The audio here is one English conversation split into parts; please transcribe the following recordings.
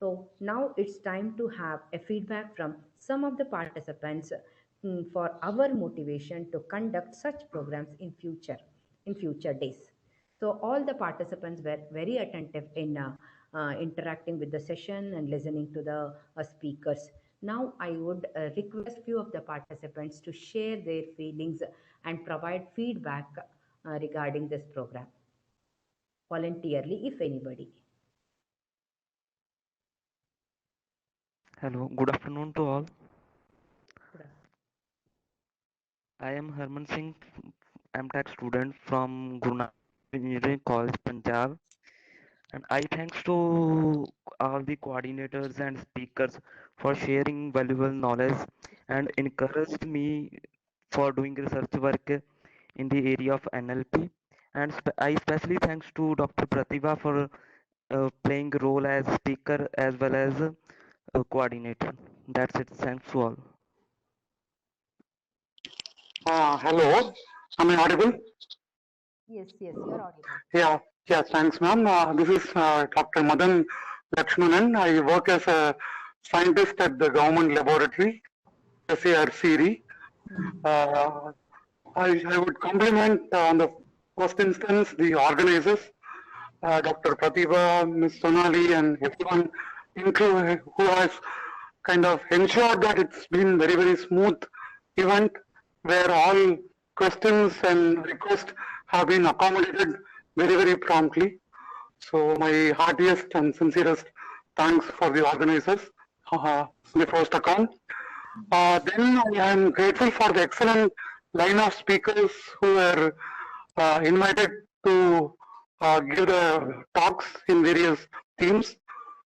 So now it's time to have a feedback from some of the participants for our motivation to conduct such programs in future days. So all the participants were very attentive in interacting with the session and listening to the speakers. Now I would request few of the participants to share their feelings and provide feedback regarding this program voluntarily, if anybody. Hello, good afternoon to all. Good afternoon. I am Harman Singh, MTech student from Guru Nanak Engineering College, Punjab, and I thanks to all the coordinators and speakers for sharing valuable knowledge and encouraged me for doing research work in the area of NLP. And I especially thanks to Dr. Pratibha for playing a role as speaker as well as coordinator. That's it. Thanks to all. Hello, am I audible? Yes, yes, you're audible. Yeah, yeah, thanks, ma'am. This is Dr. Madan Lakshmanan. I work as a scientist at the government laboratory, SARCD. Uh, I would compliment on the first instance the organizers, Dr. Pratibha, Ms. Sonali, and everyone who has kind of ensured that it's been very, very smooth event where all questions and requests have been accommodated very, very promptly. So my heartiest and sincerest thanks for the organizers, the first account. Then I am grateful for the excellent line of speakers who were invited to give the talks in various themes.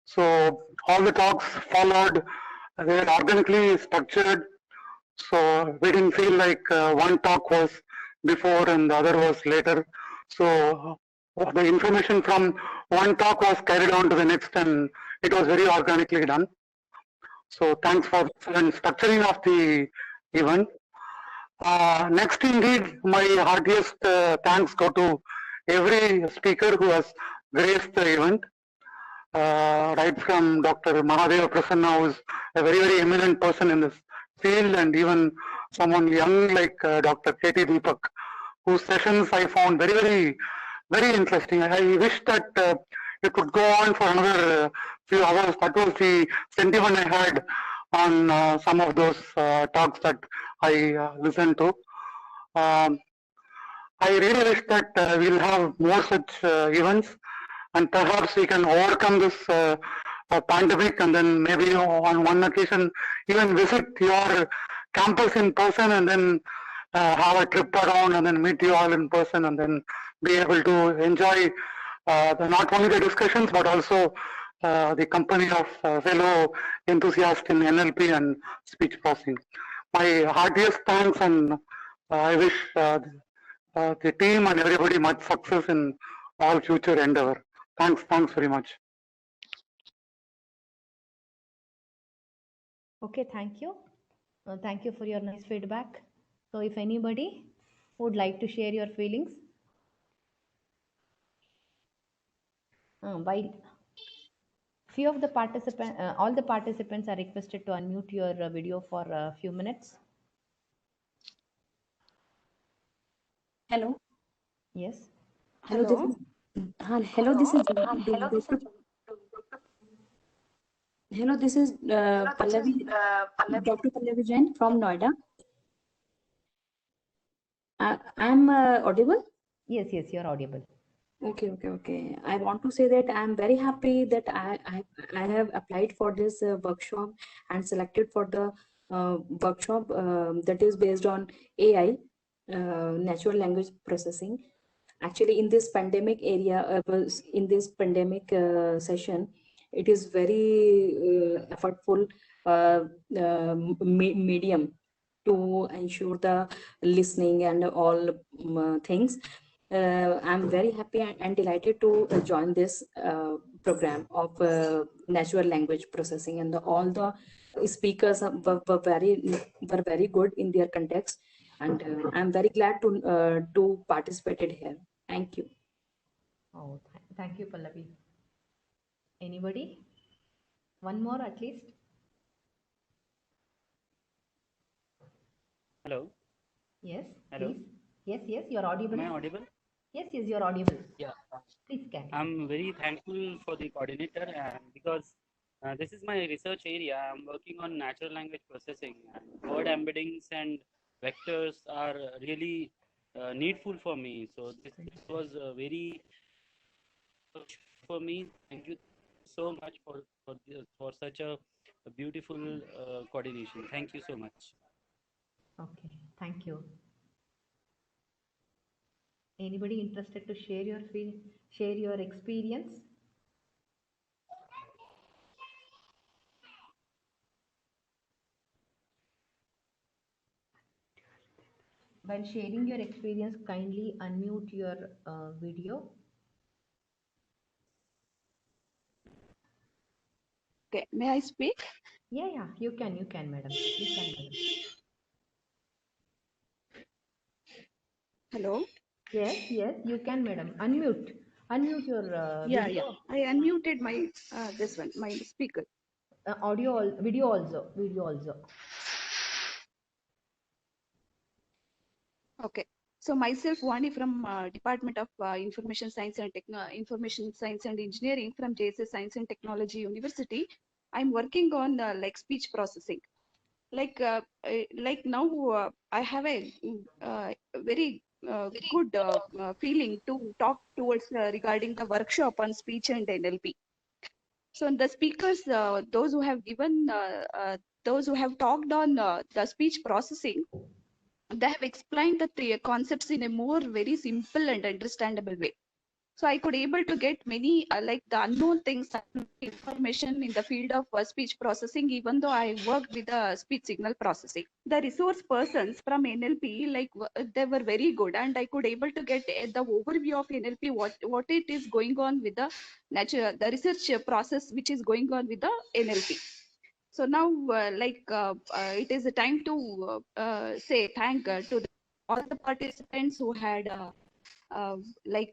So all the talks followed, they were organically structured. So we didn't feel like one talk was before and the other was later. So the information from one talk was carried on to the next, and it was very organically done. So thanks for excellent structuring of the event. Next, indeed, my heartiest thanks go to every speaker who has graced the event. Right from Dr. Mahadeva Prasanna, who is a very, very eminent person in this field, and even someone young like Dr. K.T. Deepak, whose sessions I found very, very, very interesting. I wish that it could go on for another few hours. That was the sentiment I had on some of those talks that I listened to. Um, I really wish that we'll have more such events, and perhaps we can overcome this pandemic, and then maybe on one occasion even visit your campus in person, and then have a trip around, and then meet you all in person, and then be able to enjoy not only the discussions but also the company of fellow enthusiasts in NLP and speech processing. My heartiest thanks, and I wish the team and everybody much success in all future endeavor. Thanks very much. Okay, thank you. Thank you for your nice feedback. So if anybody would like to share your feelings, while few of the participants, all the participants are requested to unmute your video for a few minutes. Hello. Yes. Hello. Hello. This is Dr. Hello. This is Pallavi. Dr. Pallavi Jain from Noida. I'm audible. Yes, yes, you're audible. Okay. I want to say that I'm very happy that I have applied for this workshop and selected for the workshop that is based on AI, natural language processing. Actually, in this pandemic area, in this pandemic session, it is very effortful medium to ensure the listening and all things. I'm very happy and delighted to join this program of natural language processing, and all the speakers were very good in their context, and I'm very glad to participated here. Thank you. Oh, thank you, Pallavi. Anybody? One more at least. Hello. Yes, Hello. please. Yes, yes, you're audible. Am I audible? Yes, yes, you're audible. Yeah. Please carry. I'm very thankful for the coordinator because this is my research area. I'm working on natural language processing, and word embeddings and vectors are really needful for me. So this was very for me. Thank you so much for such a beautiful coordination. Thank you so much. Okay, thank you. Anybody interested to share your experience? While sharing your experience, kindly unmute your video. Okay, may I speak? Yeah, you can, madam. You can, madam. Hello? Yes, you can, madam. Unmute your Yeah, video, I unmuted my this one, my speaker. video also. Okay. So myself, Vani from Department of Information Science and Engineering from JSS Science and Technology University. I'm working on like speech processing. Like now I have a very good feeling to talk towards regarding the workshop on speech and NLP. So the speakers, those who have talked on the speech processing, they have explained the concepts in a more very simple and understandable way. So I could able to get many like the unknown things, information in the field of speech processing, even though I worked with speech signal processing. The resource persons from NLP, like they were very good, and I could able to get the overview of NLP, what it is going on with the the research process which is going on with the NLP. So now, it is a time to say thank to all the participants who had they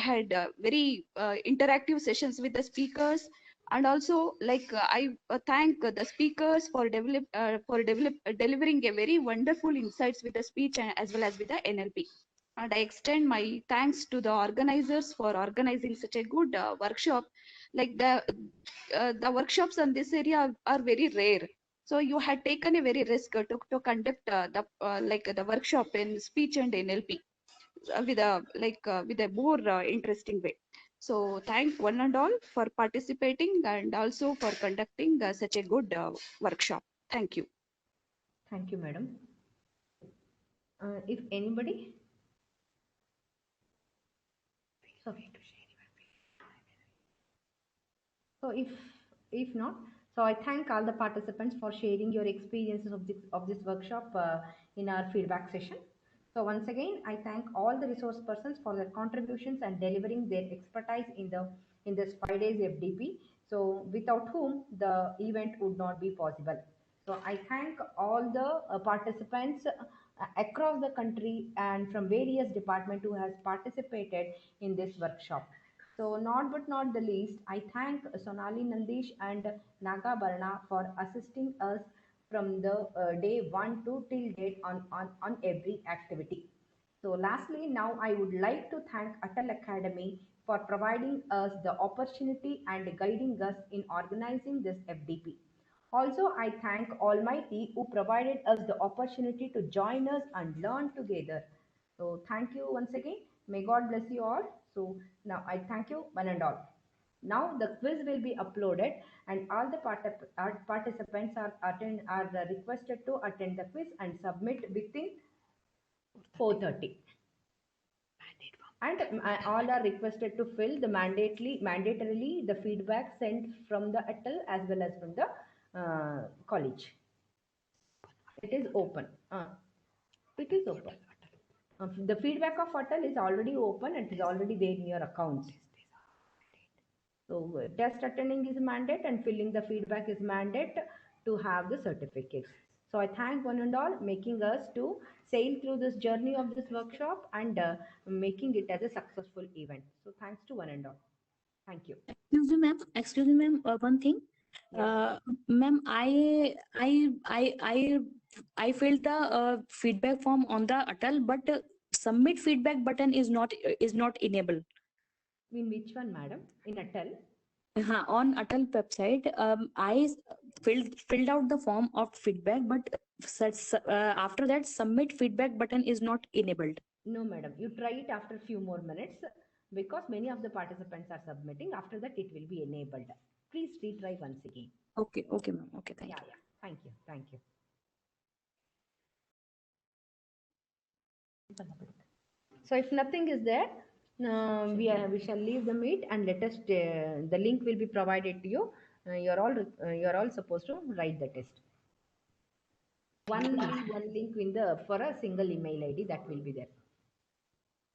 had very interactive sessions with the speakers, and also I thank the speakers for delivering a very wonderful insights with the speech and as well as with the NLP. And I extend my thanks to the organizers for organizing such a good workshop. Like the workshops on this area are very rare. So you had taken a very risk to conduct the workshop in speech and NLP with a more interesting way. So thank one and all for participating and also for conducting such a good workshop. Thank you. Thank you, madam. If anybody, so if not, so I thank all the participants for sharing your experiences of this workshop in our feedback session. So once again, I thank all the resource persons for their contributions and delivering their expertise in this 5 days FDP. So without whom the event would not be possible. So I thank all the participants across the country and from various departments who has participated in this workshop. So not but not the least, I thank Sonali Nandish and Naga Barna for assisting us from the day 1 to till date on every activity. So lastly, now I would like to thank Atal Academy for providing us the opportunity and guiding us in organizing this FDP. Also, I thank Almighty who provided us the opportunity to join us and learn together. So thank you once again. May God bless you all. So now I thank you one and all. Now the quiz will be uploaded and all the participants are requested to attend the quiz and submit within 4:30. And all are requested to fill the mandatorily the feedback sent from the ATL as well as from the college. It is open. It is open. The feedback of ATL is already open. It is already there in your account. So test attending is mandate and filling the feedback is mandate to have the certificates. So I thank one and all making us to sail through this journey of this workshop and making it as a successful event. So thanks to one and all. Thank you. Excuse me, ma'am. Excuse me, ma'am. One thing. Yes. Ma'am, I filled the feedback form on the Atal, but submit feedback button is not enabled. In which one, madam? In Atal? On Atal website, I filled out the form of feedback, but after that, submit feedback button is not enabled. No, madam. You try it after a few more minutes because many of the participants are submitting. After that, it will be enabled. Please retry once again. Okay, ma'am. Okay, thank Yeah, you. yeah. Thank you. Thank you. So if nothing is there, we shall leave the meet and let us. The link will be provided to you. You're all supposed to write the test. One link in the for a single email ID that will be there.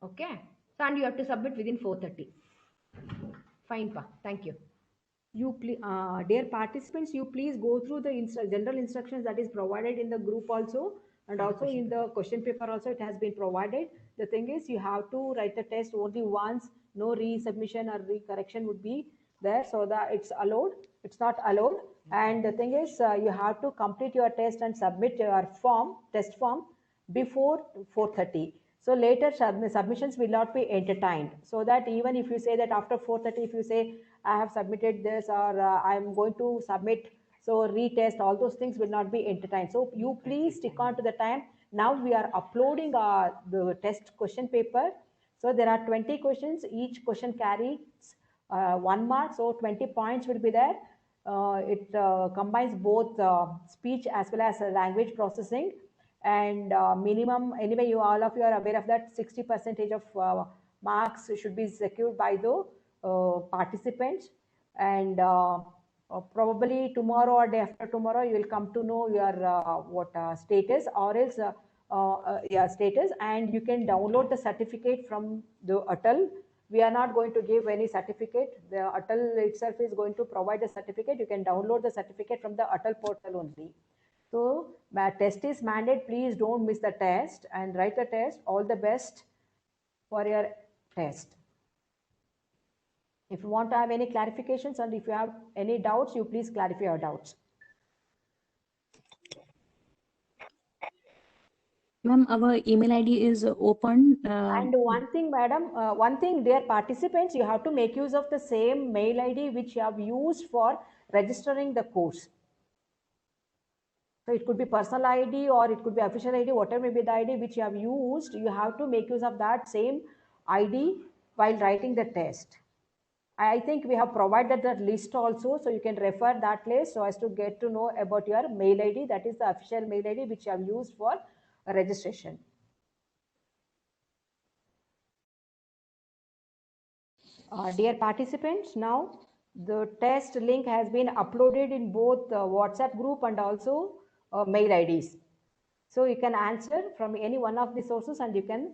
Okay. So and you have to submit within 4:30. Fine, pa. Thank you. Dear participants, you please go through the general instructions that is provided in the group also, and also in the question paper also it has been provided. The thing is, you have to write the test only once. No resubmission or recorrection would be there, so that it's allowed. It's not allowed. And the thing is, you have to complete your test and submit your test form before 4:30. So later submissions will not be entertained. So that even if you say that after 4:30, if you say I have submitted this or I am going to submit, so retest, all those things will not be entertained. So you please stick on to the time. Now we are uploading the test question paper. So there are 20 questions. Each question carries 1 mark. So 20 points will be there. It combines both speech as well as language processing, and minimum, anyway, you all of you are aware of that 60% of marks should be secured by the participants. And probably tomorrow or day after tomorrow you will come to know your status, or else status, and you can download the certificate from the Atal. We are not going to give any certificate. The Atal itself is going to provide the certificate. You can download the certificate from the Atal portal only. So test is mandate. Please don't miss the test and write the test. All the best for your test. If you want to have any clarifications and if you have any doubts, you please clarify your doubts. Ma'am, our email ID is open. And one thing, madam, dear participants, you have to make use of the same mail ID which you have used for registering the course. So it could be personal ID or it could be official ID, whatever may be the ID which you have used, you have to make use of that same ID while writing the test. I think we have provided that list also, so you can refer that list so as to get to know about your mail ID, that is the official mail ID which you have used for registration. Dear participants, now the test link has been uploaded in both WhatsApp group and also mail IDs. So you can answer from any one of the sources and you can